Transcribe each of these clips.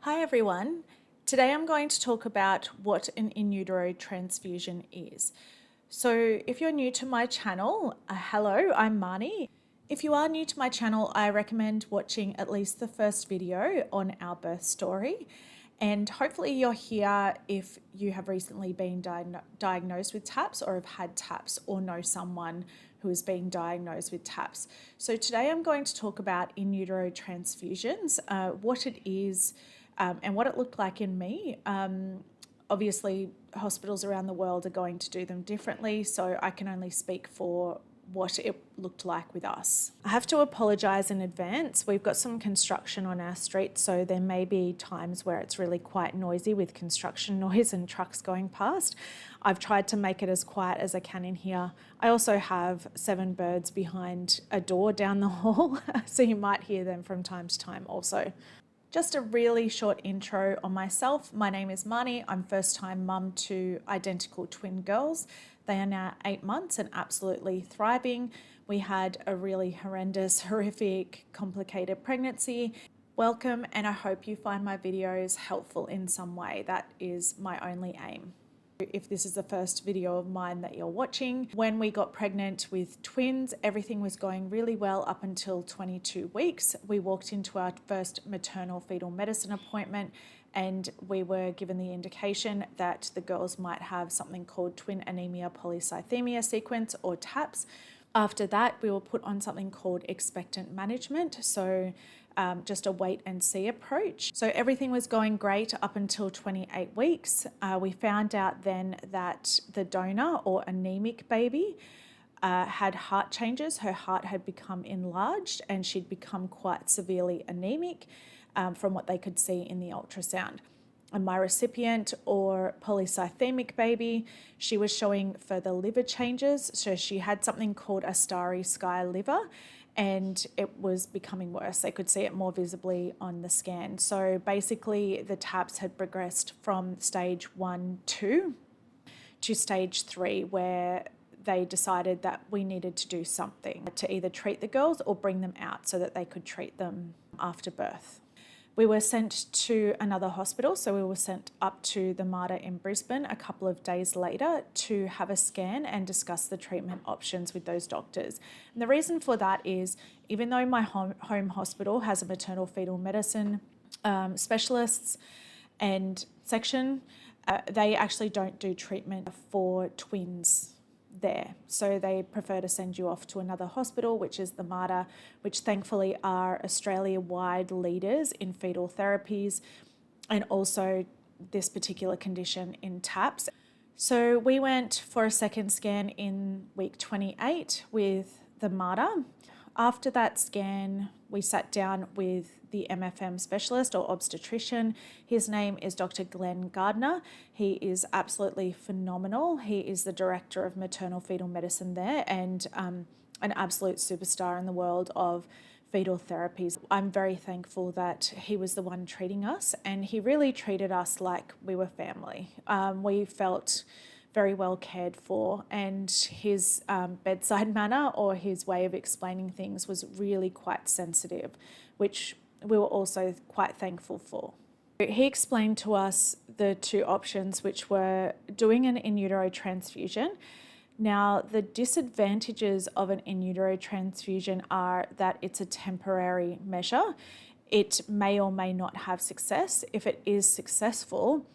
Hi everyone. Today I'm going to talk about what an in utero transfusion is. So if you're new to my channel, hello, I'm Marnie. If you are new to my channel, I recommend watching at least the first video on our birth story. And hopefully you're here if you have recently been diagnosed with TAPS or have had TAPS or know someone who is being diagnosed with TAPS. So today I'm going to talk about in utero transfusions, what it is, and what it looked like in me. Obviously, hospitals around the world are going to do them differently, so I can only speak for what it looked like with us. I have to apologise in advance. We've got some construction on our street, so there may be times where it's really quite noisy with construction noise and trucks going past. I've tried to make it as quiet as I can in here. I also have 7 birds behind a door down the hall, so you might hear them from time to time also. Just a really short intro on myself. My name is Marnie. I'm first-time mum to identical twin girls. They are now 8 months and absolutely thriving. We had a really horrendous, horrific, complicated pregnancy. Welcome, and I hope you find my videos helpful in some way. That is my only aim. If this is the first video of mine that you're watching, when we got pregnant with twins, everything was going really well up until 22 weeks. We walked into our first maternal fetal medicine appointment and we were given the indication that the girls might have something called Twin Anemia Polycythemia Sequence, or TAPS. After that, we were put on something called expectant management, so just a wait and see approach. So everything was going great up until 28 weeks. We found out then that the donor, or anemic baby, had heart changes. Her heart had become enlarged and she'd become quite severely anemic from what they could see in the ultrasound. And my recipient, or polycythemic baby, she was showing further liver changes. So she had something called a starry sky liver, and it was becoming worse. They could see it more visibly on the scan. So basically the TAPS had progressed from stage 1-2 to stage 3, where they decided that we needed to do something to either treat the girls or bring them out so that they could treat them after birth. We were sent to another hospital, so we were sent up to the Mater in Brisbane a couple of days later to have a scan and discuss the treatment options with those doctors. And the reason for that is, even though my home hospital has a maternal fetal medicine specialists and section, they actually don't do treatment for twins there. So they prefer to send you off to another hospital, which is the Mater, which thankfully are Australia-wide leaders in fetal therapies and also this particular condition in TAPS. So we went for a second scan in week 28 with the Mater. After that scan, we sat down with the MFM specialist, or obstetrician. His name is Dr. Glenn Gardner. He is absolutely phenomenal. He is the director of maternal fetal medicine there and an absolute superstar in the world of fetal therapies. I'm very thankful that he was the one treating us, and he really treated us like we were family. We felt very well cared for, and his bedside manner, or his way of explaining things, was really quite sensitive, which we were also quite thankful for. He explained to us the 2 options, which were doing an in utero transfusion. Now, the disadvantages of an in utero transfusion are that it's a temporary measure. It may or may not have success. If it is successful,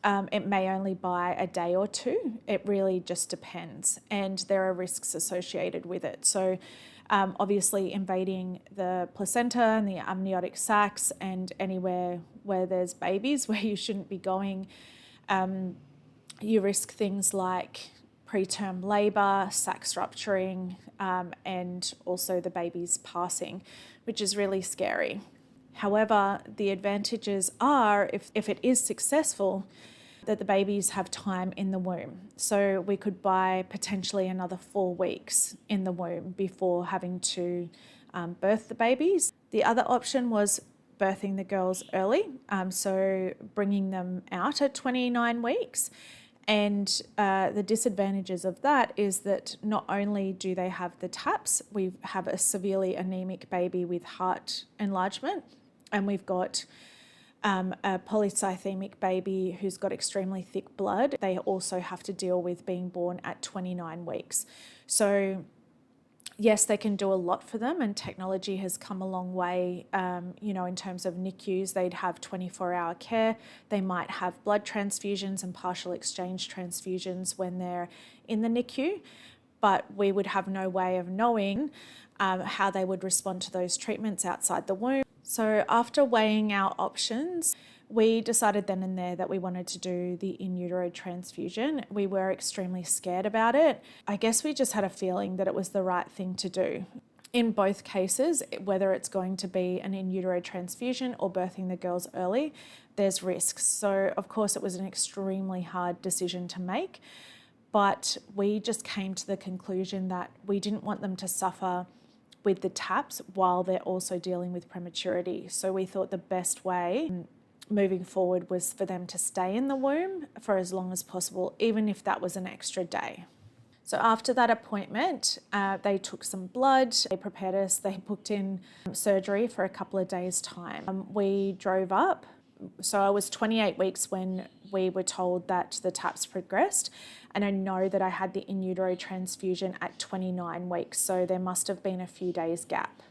it may only buy a day or 2. It really just depends, and there are risks associated with it. So obviously invading the placenta and the amniotic sacs and anywhere where there's babies where you shouldn't be going, you risk things like preterm labour, sacs rupturing, and also the baby's passing, which is really scary. However, the advantages are, if it is successful, that the babies have time in the womb. So we could buy potentially another 4 weeks in the womb before having to birth the babies. The other option was birthing the girls early, so bringing them out at 29 weeks. And the disadvantages of that is that not only do they have the TAPS, we have a severely anemic baby with heart enlargement, and we've got a polycythemic baby who's got extremely thick blood, they also have to deal with being born at 29 weeks. So yes, they can do a lot for them, and technology has come a long way. In terms of NICUs, they'd have 24-hour care. They might have blood transfusions and partial exchange transfusions when they're in the NICU, but we would have no way of knowing how they would respond to those treatments outside the womb. So after weighing our options, we decided then and there that we wanted to do the in utero transfusion. We were extremely scared about it. I guess we just had a feeling that it was the right thing to do. In both cases, whether it's going to be an in utero transfusion or birthing the girls early, there's risks. So of course it was an extremely hard decision to make, but we just came to the conclusion that we didn't want them to suffer with the TAPS while they're also dealing with prematurity. So we thought the best way moving forward was for them to stay in the womb for as long as possible, even if that was an extra day. So after that appointment, they took some blood, they prepared us, they booked in surgery for a couple of days' time. We drove up. So I was 28 weeks when we were told that the TAPS progressed, and I know that I had the in utero transfusion at 29 weeks, so there must have been a few days gap.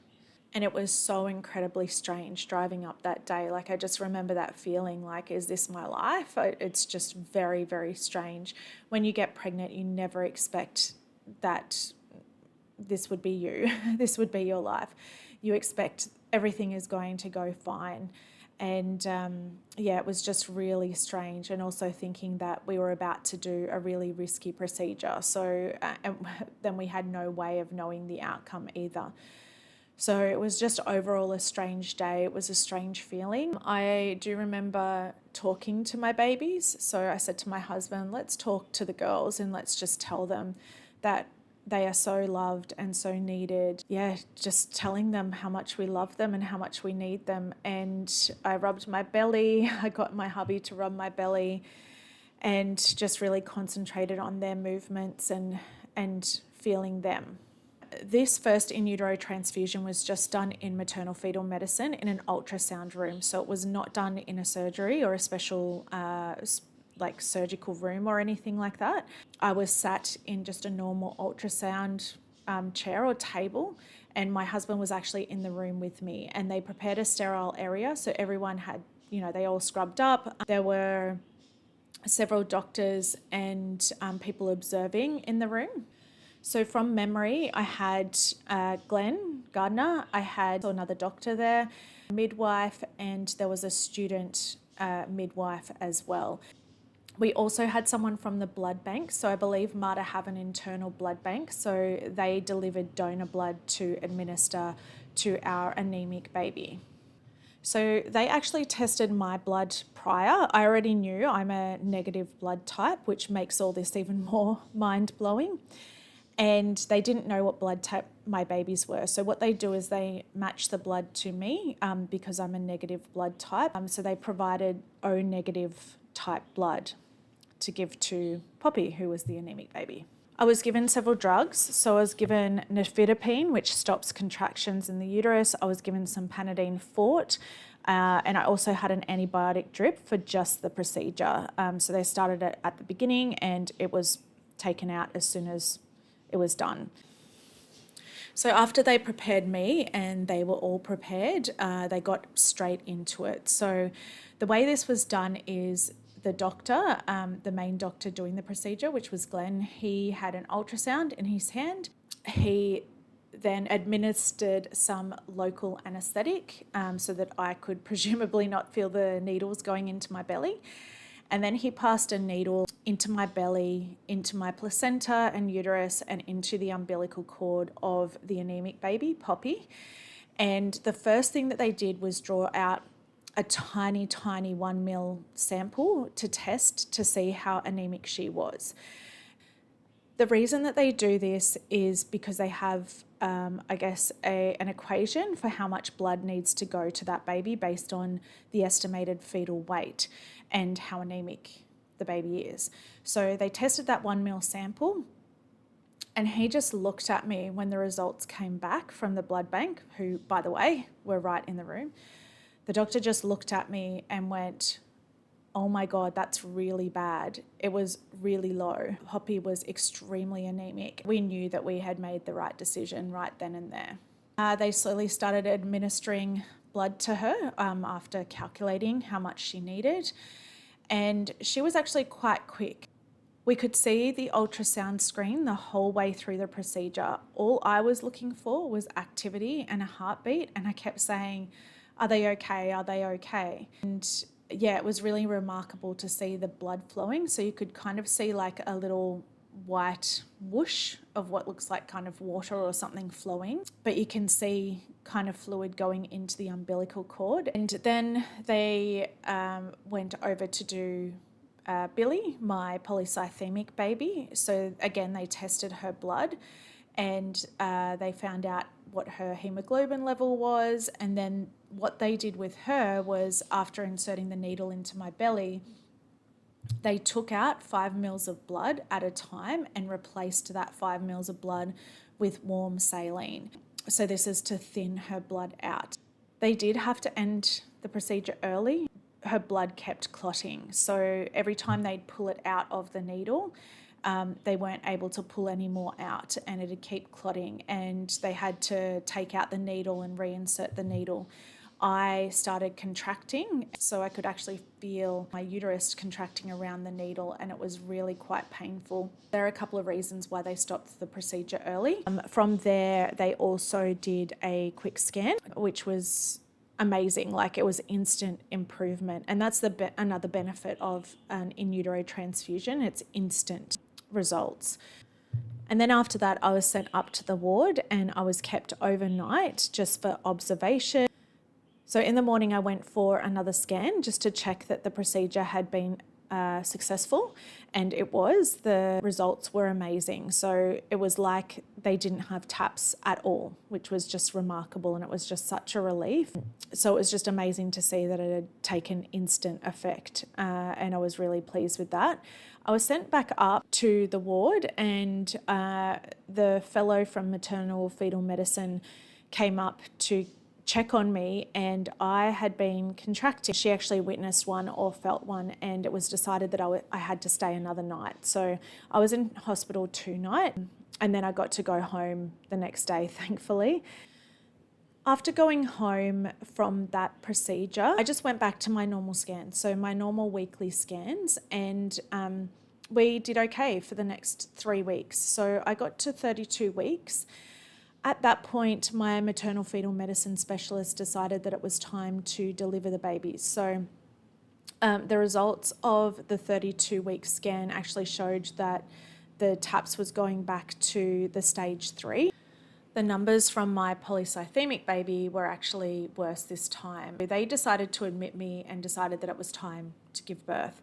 And it was so incredibly strange driving up that day. Like, I just remember that feeling like, is this my life? It's just very, very strange. When you get pregnant, you never expect that this would be you. This would be your life. You expect everything is going to go fine. And it was just really strange. And also thinking that we were about to do a really risky procedure. So then we had no way of knowing the outcome either. So it was just overall a strange day. It was a strange feeling. I do remember talking to my babies. So I said to my husband, let's talk to the girls and let's just tell them that they are so loved and so needed. Yeah, just telling them how much we love them and how much we need them. And I rubbed my belly. I got my hubby to rub my belly and just really concentrated on their movements and feeling them. This first in utero transfusion was just done in maternal fetal medicine in an ultrasound room. So it was not done in a surgery or a special surgical room or anything like that. I was sat in just a normal ultrasound chair or table, and my husband was actually in the room with me, and they prepared a sterile area. So everyone had, they all scrubbed up. There were several doctors and people observing in the room. So from memory, I had Glenn Gardner, I had another doctor there, midwife, and there was a student midwife as well. We also had someone from the blood bank. So I believe MARTA have an internal blood bank. So they delivered donor blood to administer to our anemic baby. So they actually tested my blood prior. I already knew I'm a negative blood type, which makes all this even more mind-blowing. And they didn't know what blood type my babies were. So what they do is they match the blood to me because I'm a negative blood type. So they provided O negative type blood to give to Poppy, who was the anemic baby. I was given several drugs. So I was given nifedipine, which stops contractions in the uterus. I was given some Panadine Fort, and I also had an antibiotic drip for just the procedure. So they started it at the beginning and it was taken out as soon as it was done. So after they prepared me and they were all prepared, they got straight into it. So the way this was done is the doctor, the main doctor doing the procedure, which was Glenn, he had an ultrasound in his hand. He then administered some local anaesthetic so that I could presumably not feel the needles going into my belly. And then he passed a needle into my belly, into my placenta and uterus, and into the umbilical cord of the anemic baby, Poppy. And the first thing that they did was draw out a tiny, tiny 1 ml sample to test to see how anemic she was. The reason that they do this is because they have, an equation for how much blood needs to go to that baby based on the estimated fetal weight and how anemic the baby is. So they tested that 1 ml sample, and he just looked at me when the results came back from the blood bank, who, by the way, were right in the room. The doctor just looked at me and went, "Oh my God, that's really bad." It was really low. Hoppy was extremely anemic. We knew that we had made the right decision right then and there. They slowly started administering blood to her after calculating how much she needed. And she was actually quite quick. We could see the ultrasound screen the whole way through the procedure. All I was looking for was activity and a heartbeat. And I kept saying, "Are they okay? Are they okay?" And yeah, it was really remarkable to see the blood flowing. So you could kind of see like a little white whoosh of what looks like kind of water or something flowing, but you can see kind of fluid going into the umbilical cord. And then they went over to do Billy, my polycythemic baby. So again, they tested her blood and they found out what her hemoglobin level was. And then what they did with her was, after inserting the needle into my belly, they took out 5 mils of blood at a time and replaced that 5 mils of blood with warm saline. So this is to thin her blood out. They did have to end the procedure early. Her blood kept clotting. So every time they'd pull it out of the needle, they weren't able to pull any more out and it'd keep clotting, and they had to take out the needle and reinsert the needle. I started contracting, so I could actually feel my uterus contracting around the needle, and it was really quite painful. There are a couple of reasons why they stopped the procedure early. From there, they also did a quick scan, which was amazing. Like, it was instant improvement, and that's another benefit of an in utero transfusion. It's instant results. And then after that, I was sent up to the ward and I was kept overnight just for observation. So in the morning, I went for another scan just to check that the procedure had been successful, and it was. The results were amazing. So it was like they didn't have taps at all, which was just remarkable, and it was just such a relief. So it was just amazing to see that it had taken instant effect, and I was really pleased with that. I was sent back up to the ward, and the fellow from maternal fetal medicine came up to check on me, and I had been contracting. She actually witnessed one or felt one, and it was decided that I had to stay another night. So I was in hospital 2 nights, and then I got to go home the next day, thankfully. After going home from that procedure, I just went back to my normal scans, so my normal weekly scans, and we did okay for the next 3 weeks. So I got to 32 weeks. At that point, my maternal fetal medicine specialist decided that it was time to deliver the babies. So the results of the 32-week scan actually showed that the TAPS was going back to the stage 3. The numbers from my polycythemic baby were actually worse this time. They decided to admit me and decided that it was time to give birth.